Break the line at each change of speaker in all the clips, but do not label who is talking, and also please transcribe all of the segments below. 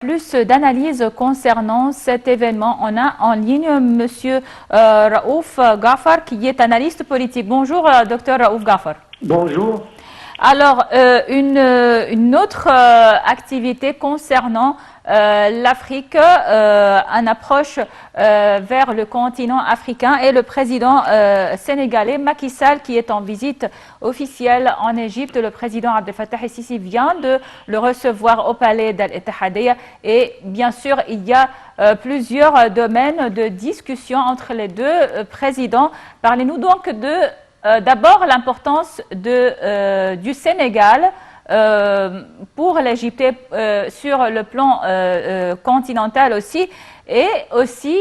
Plus d'analyse concernant cet événement. On a en ligne M. Raouf Ghafar, qui est analyste politique. Bonjour, Dr Raouf Ghafar.
Bonjour.
Alors, une autre activité concernant l'Afrique, une approche vers le continent africain, et le président sénégalais Macky Sall qui est en visite officielle en Égypte. Le président Abdel Fattah el-Sisi vient de le recevoir au palais d'Al-Ittihadiyya, et bien sûr il y a plusieurs domaines de discussion entre les deux présidents. Parlez-nous donc de d'abord l'importance du Sénégal pour l'Égypte sur le plan continental aussi, et aussi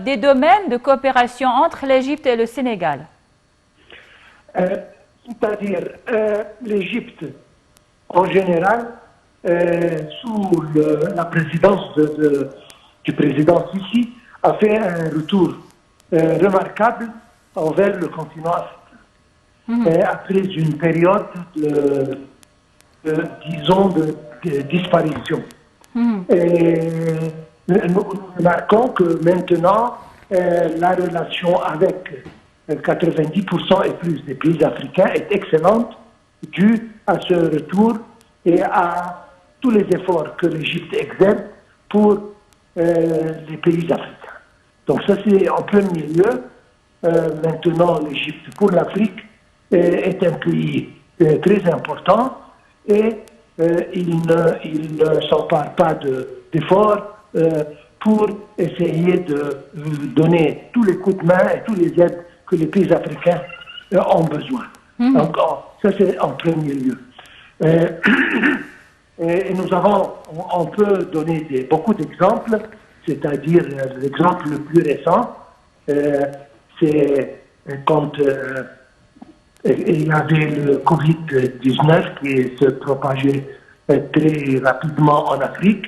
des domaines de coopération entre l'Égypte et le Sénégal.
C'est-à-dire l'Égypte en général, sous la présidence du président Sisi, a fait un retour remarquable envers le continent africain. Après une période disons, de disparition. Et nous remarquons que maintenant, la relation avec 90% et plus des pays africains est excellente, due à ce retour et à tous les efforts que l'Égypte exerce pour les pays africains. Donc ça, c'est en premier lieu. Maintenant, l'Égypte pour l'Afrique est un pays très important, et il ne s'empare pas d'efforts pour essayer de donner tous les coups de main et tous les aides que les pays africains ont besoin. Donc ça, c'est en premier lieu. Et on peut donner beaucoup d'exemples, c'est-à-dire l'exemple le plus récent, c'est quand il y avait le Covid-19 qui se propageait très rapidement en Afrique.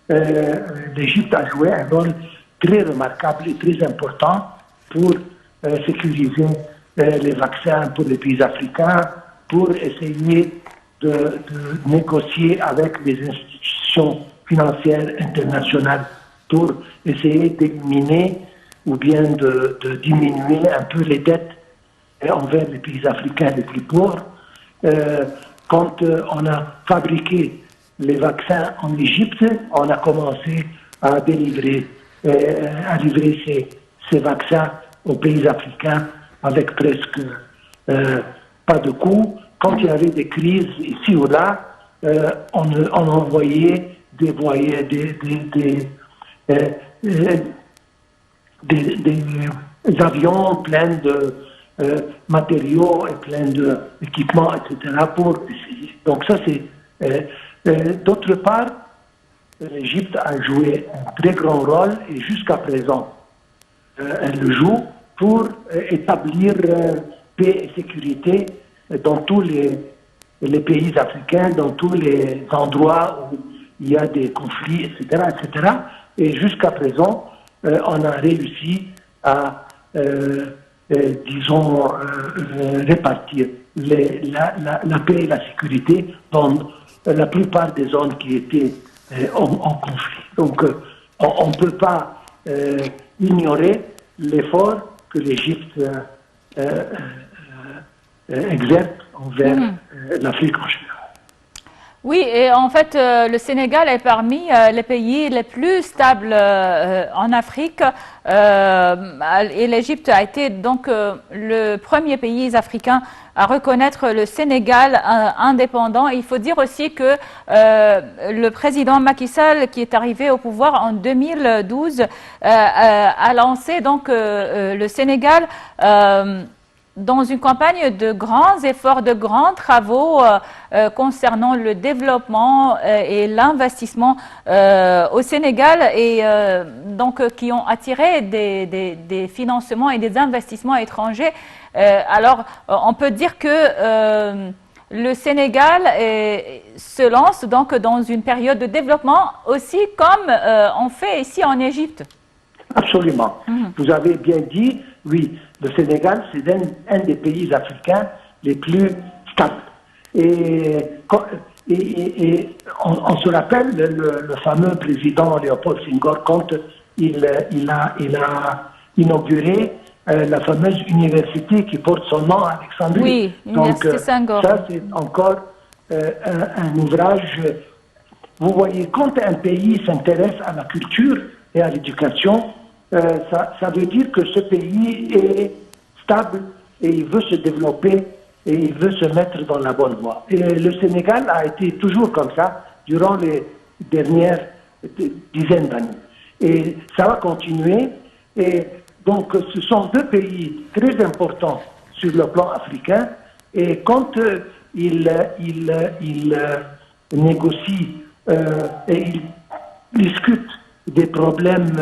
L'Égypte a joué un rôle très remarquable et très important pour sécuriser les vaccins pour les pays africains, pour essayer de négocier avec les institutions financières internationales, pour essayer d'éliminer ou bien de diminuer un peu les dettes envers les pays africains les plus pauvres. Quand on a fabriqué les vaccins en Égypte, on a commencé à livrer ces vaccins aux pays africains avec presque pas de coût. Quand il y avait des crises ici ou là, on envoyait des avions pleins de matériaux et plein d'équipements, etc. pour essayer. Donc ça, c'est... D'autre part, l'Égypte a joué un très grand rôle, et jusqu'à présent, elle le joue pour établir paix et sécurité dans tous les pays africains, dans tous les endroits où il y a des conflits, etc. etc. Et jusqu'à présent, on a réussi à disons, répartir la paix et la sécurité dans la plupart des zones qui étaient en conflit. Donc, on ne peut pas ignorer l'effort que l'Égypte exerce envers l'Afrique en général.
Oui, et en fait, le Sénégal est parmi les pays les plus stables en Afrique, et l'Égypte a été donc le premier pays africain à reconnaître le Sénégal indépendant. Et il faut dire aussi que le président Macky Sall, qui est arrivé au pouvoir en 2012, a lancé donc le Sénégal dans une campagne de grands efforts, de grands travaux concernant le développement et l'investissement au Sénégal, et donc qui ont attiré des financements et des investissements étrangers. Alors, on peut dire que le Sénégal se lance donc dans une période de développement aussi, comme on fait ici en Égypte.
Absolument. Vous avez bien dit, oui, le Sénégal, c'est un des pays africains les plus stables. Et et on se rappelle le fameux président Léopold Senghor quand il a inauguré la fameuse université qui porte son nom à Alexandrie.
Oui, l'université Senghor.
Ça, c'est encore un ouvrage. Vous voyez, quand un pays s'intéresse à la culture et à l'éducation, ça veut dire que ce pays est stable et il veut se développer et il veut se mettre dans la bonne voie. Et le Sénégal a été toujours comme ça durant les dernières dizaines d'années. Et ça va continuer. Et donc, ce sont deux pays très importants sur le plan africain. Et quand ils négocient et ils discutent des problèmes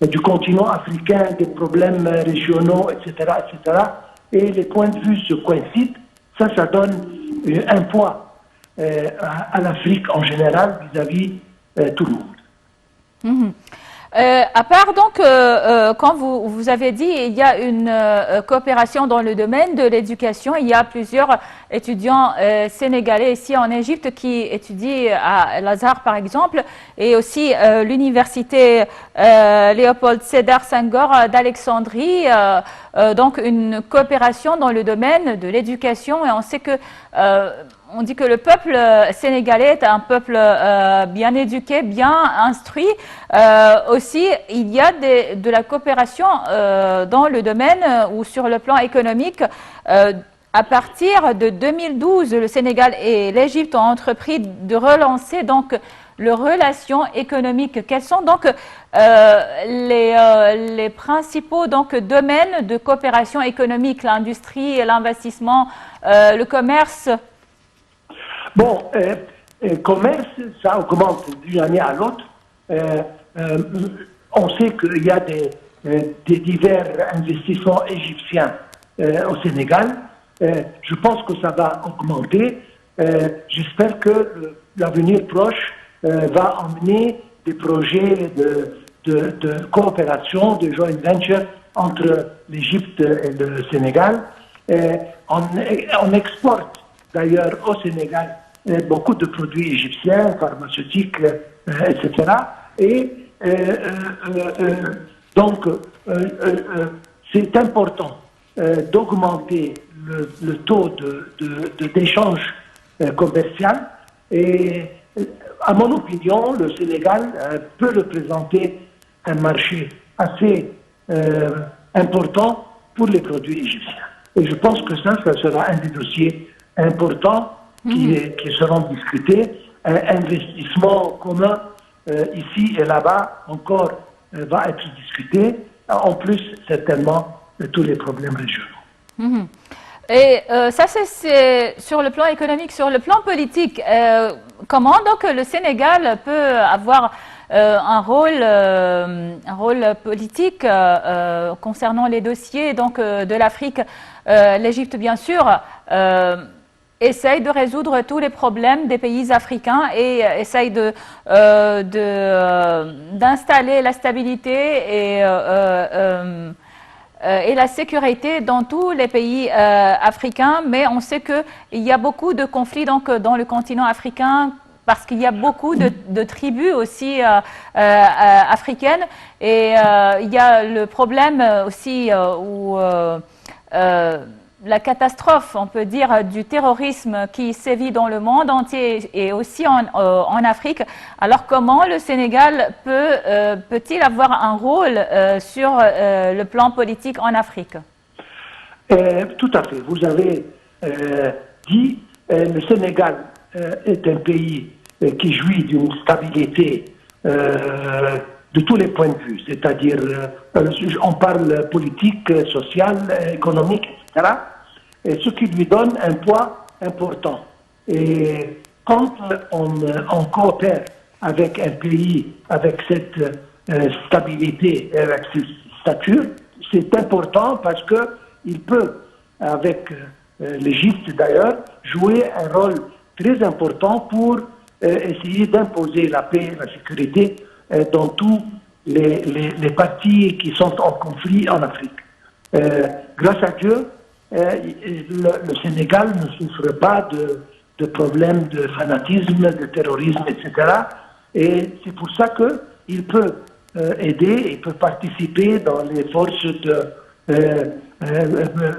du continent africain, des problèmes régionaux, etc., et les points de vue se coïncident, ça donne un poids à l'Afrique en général vis-à-vis tout le monde.
À part donc, quand vous avez dit, il y a une coopération dans le domaine de l'éducation. Il y a plusieurs étudiants sénégalais ici en Égypte qui étudient à l'Azhar par exemple, et aussi l'université Léopold Sédar Senghor d'Alexandrie. Donc une coopération dans le domaine de l'éducation, et on sait que on dit que le peuple sénégalais est un peuple bien éduqué, bien instruit. Aussi, il y a de la coopération dans le domaine ou sur le plan économique. À partir de 2012, le Sénégal et l'Égypte ont entrepris de relancer donc leurs relations économiques. Quels sont donc les principaux donc domaines de coopération économique, l'industrie, l'investissement, le commerce?
Bon, commerce, ça augmente d'une année à l'autre. On sait qu'il y a des divers investissements égyptiens au Sénégal. Je pense que ça va augmenter. J'espère que l'avenir proche va emmener des projets de coopération, de joint venture entre l'Égypte et le Sénégal. On exporte d'ailleurs au Sénégal beaucoup de produits égyptiens, pharmaceutiques, etc. Et donc, c'est important d'augmenter le taux d'échange commercial. Et à mon opinion, le Sénégal peut représenter un marché assez important pour les produits égyptiens. Et je pense que ça sera un des dossiers importants qui seront discutés. Un investissement commun ici et là-bas encore va être discuté. En plus, certainement, de tous les problèmes régionaux.
Et ça, c'est sur le plan économique. Sur le plan politique, comment donc le Sénégal peut avoir un rôle politique concernant les dossiers donc, de l'Afrique? L'Égypte, bien sûr, essaye de résoudre tous les problèmes des pays africains et essaye d'installer la stabilité et la sécurité dans tous les pays africains, mais on sait qu'il y a beaucoup de conflits donc, dans le continent africain parce qu'il y a beaucoup de tribus aussi africaines, et il y a le problème aussi où la catastrophe, on peut dire, du terrorisme qui sévit dans le monde entier et aussi en Afrique. Alors comment le Sénégal peut-il avoir un rôle sur le plan politique en Afrique?
Tout à fait. Vous avez dit le Sénégal est un pays qui jouit d'une stabilité de tous les points de vue, c'est-à-dire on parle politique, social, économique, etc., et ce qui lui donne un poids important. Et quand on coopère avec un pays, avec cette stabilité, avec cette stature, c'est important parce qu'il peut, avec l'Égypte d'ailleurs, jouer un rôle très important pour essayer d'imposer la paix et la sécurité dans tous les partis qui sont en conflit en Afrique. Grâce à Dieu, le Sénégal ne souffre pas de problèmes de fanatisme, de terrorisme, etc. Et c'est pour ça qu'il peut aider, il peut participer dans les forces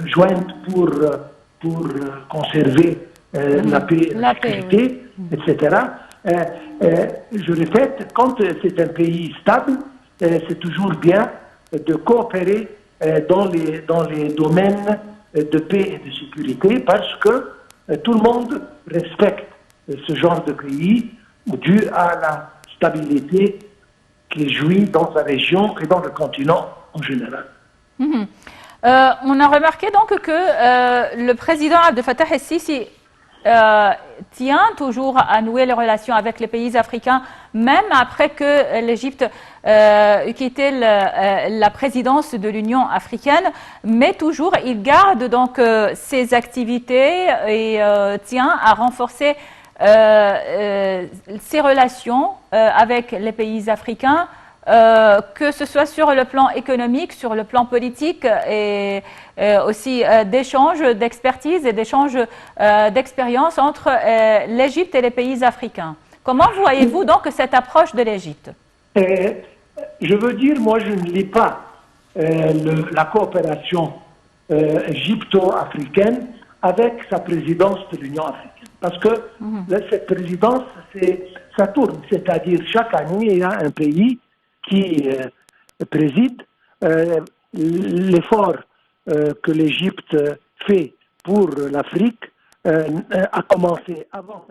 jointes pour conserver la paix et la sécurité, oui. Etc. Je répète, quand c'est un pays stable, c'est toujours bien de coopérer dans les domaines de paix et de sécurité parce que tout le monde respecte ce genre de pays dû à la stabilité qu'il jouit dans sa région et dans le continent en général.
On a remarqué donc que le président Abdel Fattah el-Sisi tient toujours à nouer les relations avec les pays africains, même après que l'Égypte ait quitté la présidence de l'Union africaine, mais toujours il garde donc ses activités et tient à renforcer ses relations avec les pays africains, que ce soit sur le plan économique, sur le plan politique et aussi d'échanges d'expertise et d'échanges d'expérience entre l'Égypte et les pays africains. Comment voyez-vous donc cette approche de l'Égypte?
Je veux dire, moi je ne lis pas la coopération égypto-africaine avec sa présidence de l'Union africaine. Parce que cette présidence, ça tourne, c'est-à-dire chaque année, il y a un pays qui préside. L'effort que l'Égypte fait pour l'Afrique a commencé avant.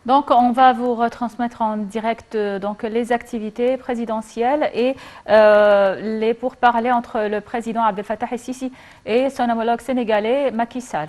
Donc, on va vous retransmettre en direct donc, les activités présidentielles et les pourparlers entre le président Abdel Fattah el-Sisi et son homologue sénégalais Macky Sall.